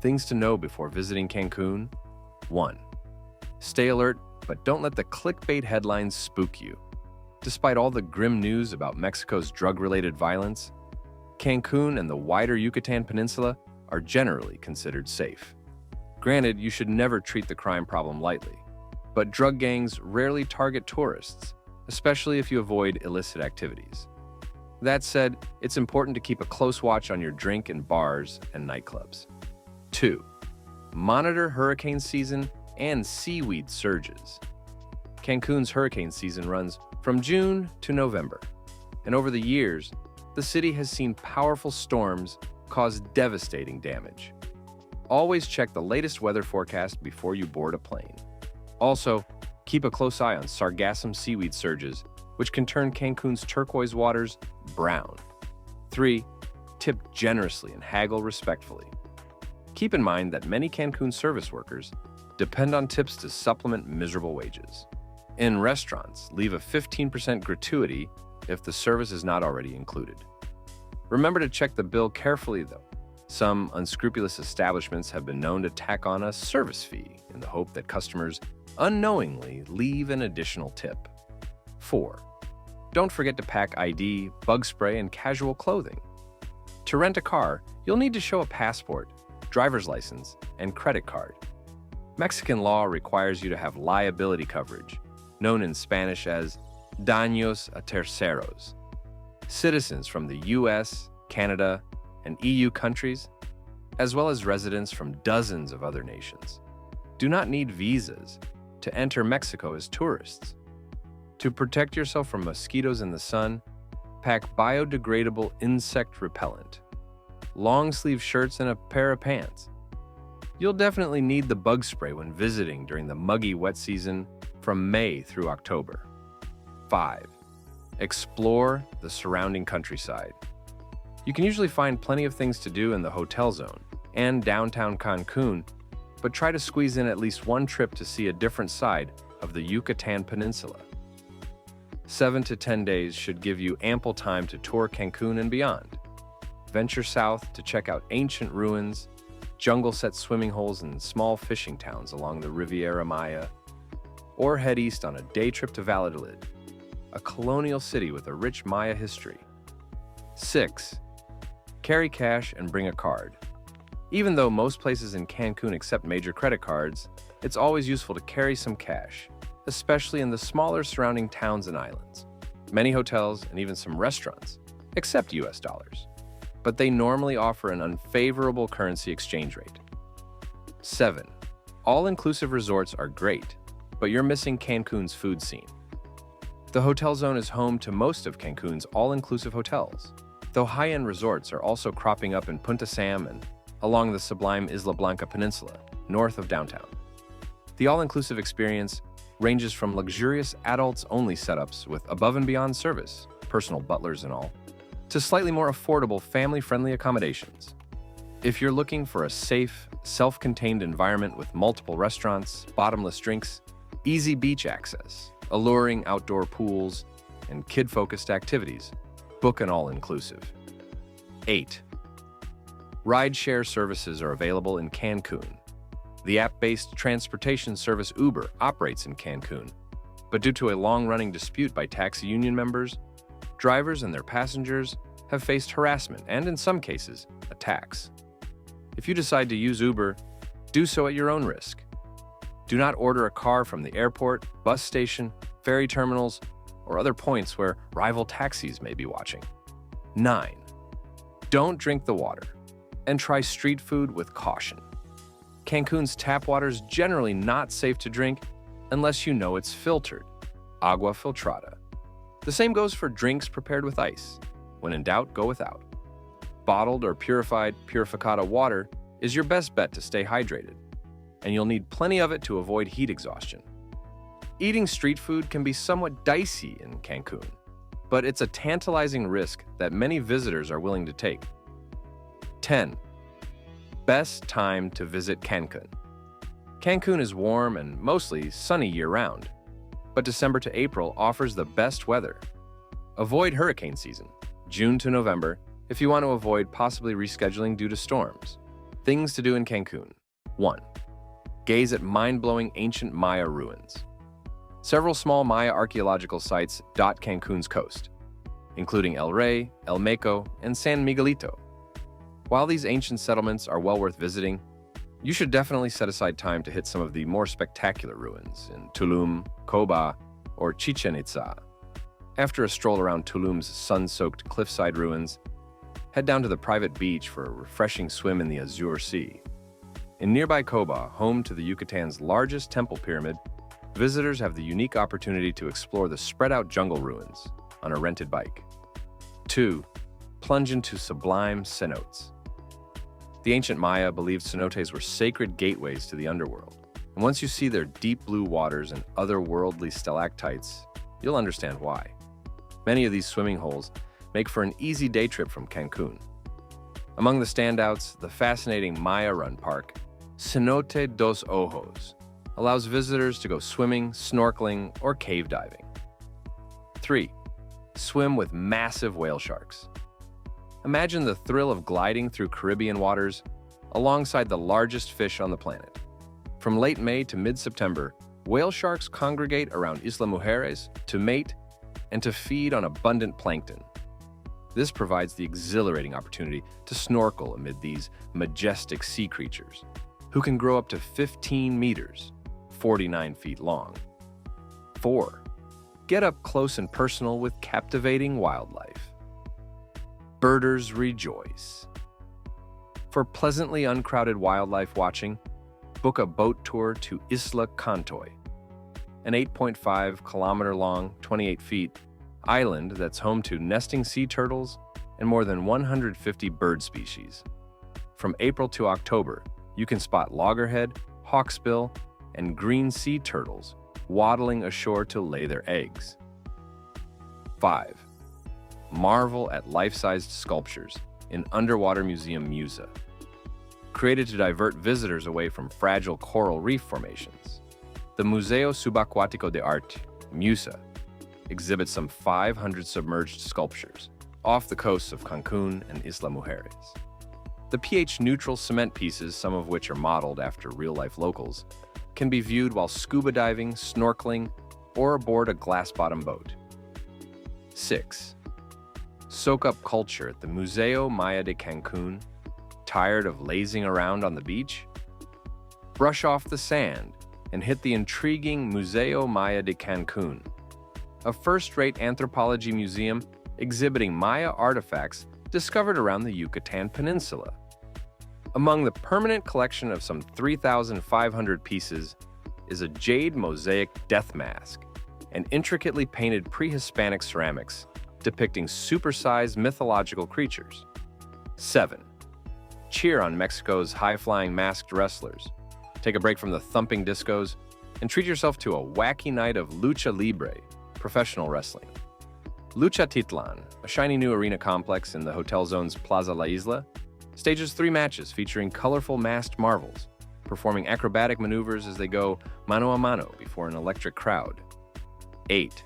Things to know before visiting Cancun. 1. Stay alert, but don't let the clickbait headlines spook you. Despite all the grim news about Mexico's drug-related violence, Cancun and the wider Yucatan Peninsula are generally considered safe. Granted, you should never treat the crime problem lightly, but drug gangs rarely target tourists, especially if you avoid illicit activities. That said, it's important to keep a close watch on your drink in bars and nightclubs. 2. Monitor hurricane season and seaweed surges. Cancun's hurricane season runs from June to November, and over the years, the city has seen powerful storms cause devastating damage. Always check the latest weather forecast before you board a plane. Also, keep a close eye on sargassum seaweed surges, which can turn Cancun's turquoise waters brown. 3. Tip generously and haggle respectfully. Keep in mind that many Cancun service workers depend on tips to supplement miserable wages. In restaurants, leave a 15% gratuity if the service is not already included. Remember to check the bill carefully, though. Some unscrupulous establishments have been known to tack on a service fee in the hope that customers unknowingly leave an additional tip. 4. Don't forget to pack ID, bug spray, and casual clothing. To rent a car, you'll need to show a passport, driver's license, and credit card. Mexican law requires you to have liability coverage, known in Spanish as daños a terceros. Citizens from the US, Canada, and EU countries, as well as residents from dozens of other nations, do not need visas to enter Mexico as tourists. To protect yourself from mosquitoes in the sun, pack biodegradable insect repellent, long-sleeve shirts, and a pair of pants. You'll definitely need the bug spray when visiting during the muggy wet season from May through October. 5. Explore the surrounding countryside. You can usually find plenty of things to do in the hotel zone and downtown Cancun, but try to squeeze in at least one trip to see a different side of the Yucatan Peninsula. 7 to 10 days should give you ample time to tour Cancun and beyond. Venture south to check out ancient ruins, jungle-set swimming holes, and small fishing towns along the Riviera Maya, or head east on a day trip to Valladolid, a colonial city with a rich Maya history. 6. Carry cash and bring a card. Even though most places in Cancun accept major credit cards, it's always useful to carry some cash, especially in the smaller surrounding towns and islands. Many hotels and even some restaurants accept US dollars, but they normally offer an unfavorable currency exchange rate. 7. All-inclusive resorts are great, but you're missing Cancun's food scene. The hotel zone is home to most of Cancun's all-inclusive hotels, though high-end resorts are also cropping up in Punta Sam and along the sublime Isla Blanca Peninsula, north of downtown. The all-inclusive experience ranges from luxurious adults-only setups with above-and-beyond service, personal butlers and all, to slightly more affordable family-friendly accommodations. If you're looking for a safe, self-contained environment with multiple restaurants, bottomless drinks, easy beach access, alluring outdoor pools, and kid-focused activities, book an all-inclusive. 8. Rideshare services are available in Cancun. The app-based transportation service Uber operates in Cancun, but due to a long-running dispute by taxi union members, drivers and their passengers have faced harassment and, in some cases, attacks. If you decide to use Uber, do so at your own risk. Do not order a car from the airport, bus station, ferry terminals, or other points where rival taxis may be watching. 9. Don't drink the water, and try street food with caution. Cancun's tap water is generally not safe to drink unless you know it's filtered, agua filtrada. The same goes for drinks prepared with ice. When in doubt, go without. Bottled or purified purificata water is your best bet to stay hydrated, and you'll need plenty of it to avoid heat exhaustion. Eating street food can be somewhat dicey in Cancun, but it's a tantalizing risk that many visitors are willing to take. 10. Best time to visit Cancun. Cancun is warm and mostly sunny year-round, but December to April offers the best weather. Avoid hurricane season, June to November, if you want to avoid possibly rescheduling due to storms. Things to do in Cancun. 1. Gaze at mind-blowing ancient Maya ruins. Several small Maya archaeological sites dot Cancun's coast, including El Rey, El Meco, and San Miguelito. While these ancient settlements are well worth visiting, you should definitely set aside time to hit some of the more spectacular ruins in Tulum, Coba, or Chichen Itza. After a stroll around Tulum's sun-soaked cliffside ruins, head down to the private beach for a refreshing swim in the Azure Sea. In nearby Coba, home to the Yucatan's largest temple pyramid, visitors have the unique opportunity to explore the spread-out jungle ruins on a rented bike. 2. Plunge into sublime cenotes. The ancient Maya believed cenotes were sacred gateways to the underworld, and once you see their deep blue waters and otherworldly stalactites, you'll understand why. Many of these swimming holes make for an easy day trip from Cancun. Among the standouts, the fascinating Maya Run Park, Cenote dos Ojos, allows visitors to go swimming, snorkeling, or cave diving. 3. Swim with massive whale sharks. Imagine the thrill of gliding through Caribbean waters alongside the largest fish on the planet. From late May to mid-September, whale sharks congregate around Isla Mujeres to mate and to feed on abundant plankton. This provides the exhilarating opportunity to snorkel amid these majestic sea creatures, who can grow up to 15 meters, 49 feet long. 4. Get up close and personal with captivating wildlife. Birders rejoice. For pleasantly uncrowded wildlife watching, book a boat tour to Isla Cantoy, an 8.5-kilometer-long, 28 feet, island that's home to nesting sea turtles and more than 150 bird species. From April to October, you can spot loggerhead, hawksbill, and green sea turtles waddling ashore to lay their eggs. 5. Marvel at life-sized sculptures in Underwater Museum Musa. Created to divert visitors away from fragile coral reef formations, the Museo Subacuático de Arte, Musa, exhibits some 500 submerged sculptures off the coasts of Cancun and Isla Mujeres. The pH-neutral cement pieces, some of which are modeled after real-life locals, can be viewed while scuba diving, snorkeling, or aboard a glass-bottom boat. 6. Soak up culture at the Museo Maya de Cancun. Tired of lazing around on the beach? Brush off the sand and hit the intriguing Museo Maya de Cancun, a first-rate anthropology museum exhibiting Maya artifacts discovered around the Yucatan Peninsula. Among the permanent collection of some 3,500 pieces is a jade mosaic death mask and intricately painted pre-Hispanic ceramics depicting supersized mythological creatures. 7. Cheer on Mexico's high-flying masked wrestlers. Take a break from the thumping discos and treat yourself to a wacky night of lucha libre, professional wrestling. Lucha Titlan, a shiny new arena complex in the Hotel Zone's Plaza La Isla, stages 3 matches featuring colorful masked marvels, performing acrobatic maneuvers as they go mano a mano before an electric crowd. 8.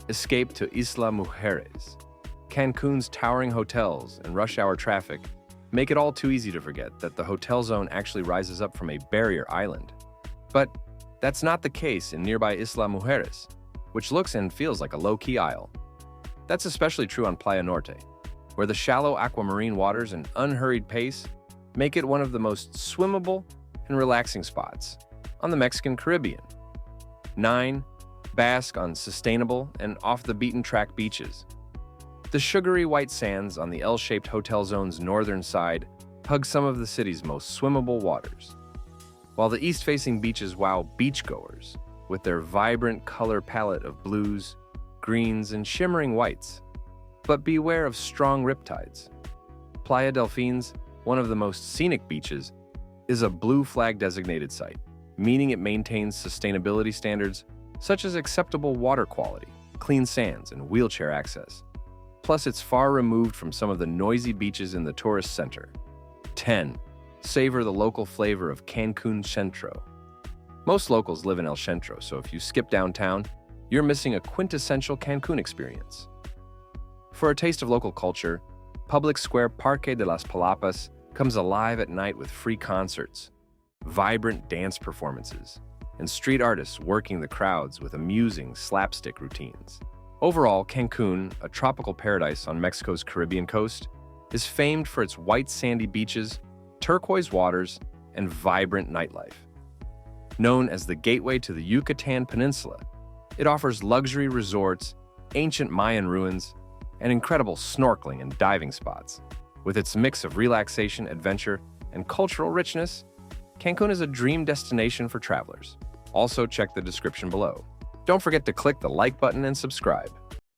Escape to Isla Mujeres. Cancun's towering hotels and rush-hour traffic make it all too easy to forget that the Hotel Zone actually rises up from a barrier island. But that's not the case in nearby Isla Mujeres, which looks and feels like a low-key isle. That's especially true on Playa Norte, where the shallow aquamarine waters and unhurried pace make it one of the most swimmable and relaxing spots on the Mexican Caribbean. 9. Bask on sustainable and off-the-beaten-track beaches. The sugary white sands on the L-shaped Hotel Zone's northern side hug some of the city's most swimmable waters, while the east-facing beaches wow beachgoers with their vibrant color palette of blues, greens, and shimmering whites. But beware of strong riptides. Playa Delfines, one of the most scenic beaches, is a blue flag designated site, meaning it maintains sustainability standards such as acceptable water quality, clean sands, and wheelchair access. Plus, it's far removed from some of the noisy beaches in the tourist center. 10. Savor the local flavor of Cancun Centro. Most locals live in El Centro, so if you skip downtown, you're missing a quintessential Cancun experience. For a taste of local culture, public square Parque de las Palapas comes alive at night with free concerts, vibrant dance performances, and street artists working the crowds with amusing slapstick routines. Overall, Cancun, a tropical paradise on Mexico's Caribbean coast, is famed for its white sandy beaches, turquoise waters, and vibrant nightlife. Known as the gateway to the Yucatan Peninsula, it offers luxury resorts, ancient Mayan ruins, and incredible snorkeling and diving spots. With its mix of relaxation, adventure, and cultural richness, Cancun is a dream destination for travelers. Also, check the description below. Don't forget to click the like button and subscribe.